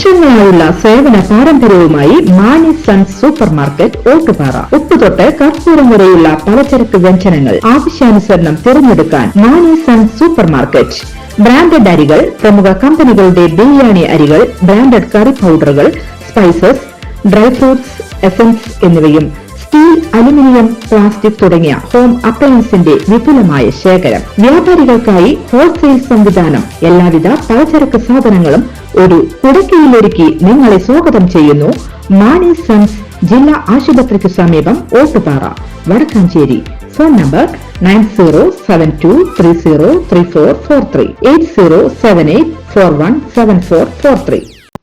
വർഷങ്ങളായുള്ള സേവന പാരമ്പര്യവുമായി Mani Sons Super Market Ottupara. ഉപ്പുതൊട്ട് കർപ്പൂരം വരെയുള്ള പലചരക്ക് വ്യഞ്ജനങ്ങൾ ആവശ്യാനുസരണം തിരഞ്ഞെടുക്കാൻ Mani Sons Super Market. Branded അരികൾ, പ്രമുഖ കമ്പനികളുടെ ബിരിയാണി അരികൾ, ബ്രാൻഡഡ് കറി പൗഡറുകൾ, സ്പൈസസ്, ഡ്രൈ ഫ്രൂട്ട്സ്, എസൻസ് എന്നിവയും സ്റ്റീൽ, അലുമിനിയം, പ്ലാസ്റ്റിക് തുടങ്ങിയ ഹോം അപ്ലയൻസിന്റെ വിപുലമായ ശേഖരം. വ്യാപാരികൾക്കായി ഹോൾസെയിൽ സംവിധാനം. എല്ലാവിധ പലചരക്ക് സാധനങ്ങളും ഒരു കുടക്കീഴിലൊരുക്കി നിങ്ങളെ സ്വാഗതം ചെയ്യുന്നു. മാണി സൺസ് ജില്ലാ ആശുപത്രിക്ക് സമീപം ഓട്ടുപാറ, വടക്കാഞ്ചേരി. Phone number 9072303443 8078417443.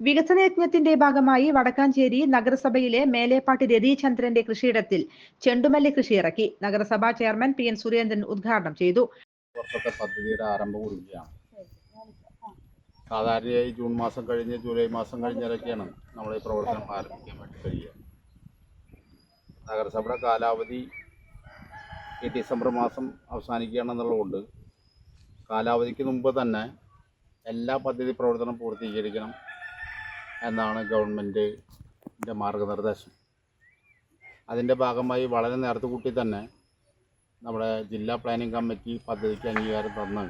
വികസനയജ്ഞത്തിന്റെ ഭാഗമായി വടക്കാഞ്ചേരി നഗരസഭയിലെ മേലേപ്പാട്ട് രതിചന്ദ്രന്റെ കൃഷിയിടത്തിൽ ചെണ്ടുമല്ലി കൃഷി ഇറക്കി. നഗരസഭാ ചെയർമാൻ PN സുരേന്ദ്രൻ ഉദ്ഘാടനം ചെയ്തു. വർഷത്തെ പദ്ധതിയുടെ ആരംഭം കുറിക്കുകയാണ്. സാധാരണയായി ജൂൺ മാസം കഴിഞ്ഞ് ജൂലൈ മാസം കഴിഞ്ഞിറക്കിയാണ് നമ്മൾ ഈ പ്രവർത്തനം ആരംഭിക്കാൻ വേണ്ടി കഴിയുക. നഗരസഭയുടെ കാലാവധി ഈ ഡിസംബർ മാസം അവസാനിക്കുകയാണെന്നുള്ളതുകൊണ്ട് കാലാവധിക്ക് മുമ്പ് തന്നെ എല്ലാ പദ്ധതി പ്രവർത്തനം പൂർത്തീകരിക്കണം എന്നാണ് ഗവൺമെൻറ്റിൻ്റെ മാർഗനിർദ്ദേശം. അതിൻ്റെ ഭാഗമായി വളരെ നേരത്തെ കൂട്ടി തന്നെ നമ്മുടെ ജില്ലാ പ്ലാനിംഗ് കമ്മിറ്റി പദ്ധതിക്ക് അംഗീകാരം തന്ന്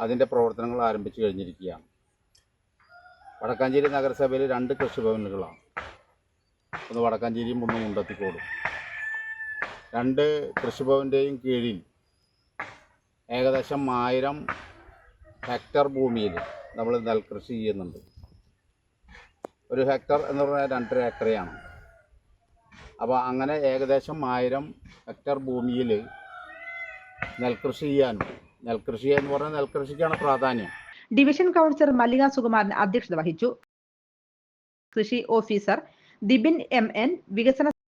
അതിൻ്റെ പ്രവർത്തനങ്ങൾ ആരംഭിച്ചു കഴിഞ്ഞിരിക്കുകയാണ്. വടക്കാഞ്ചേരി നഗരസഭയിൽ 2 കൃഷിഭവനുകളാണ്. ഒന്ന് വടക്കാഞ്ചേരിയും ഒന്ന് മുണ്ടത്തിക്കോടും. 2 കൃഷിഭവൻ്റെയും കീഴിൽ ഏകദേശം 1000 ഹെക്ടർ ഭൂമിയിൽ നമ്മൾ നെൽകൃഷി ചെയ്യുന്നുണ്ട്. 1 ഹെക്ടർ എന്ന് പറഞ്ഞാൽ 2.5 ഏക്കറയാണ്. അപ്പോൾ അങ്ങനെ ഏകദേശം 1000 ഹെക്ടർ ഭൂമിയിൽ നെൽകൃഷി ചെയ്യാനും, നെൽകൃഷി എന്ന് പറഞ്ഞാൽ നെൽകൃഷിക്കാണ് പ്രാധാന്യം. ഡിവിഷൻ കൗൺസിലർ മല്ലിക സുകുമാരൻ അധ്യക്ഷത വഹിച്ചു. കൃഷി ഓഫീസർ ദിബിൻ MN, വികസന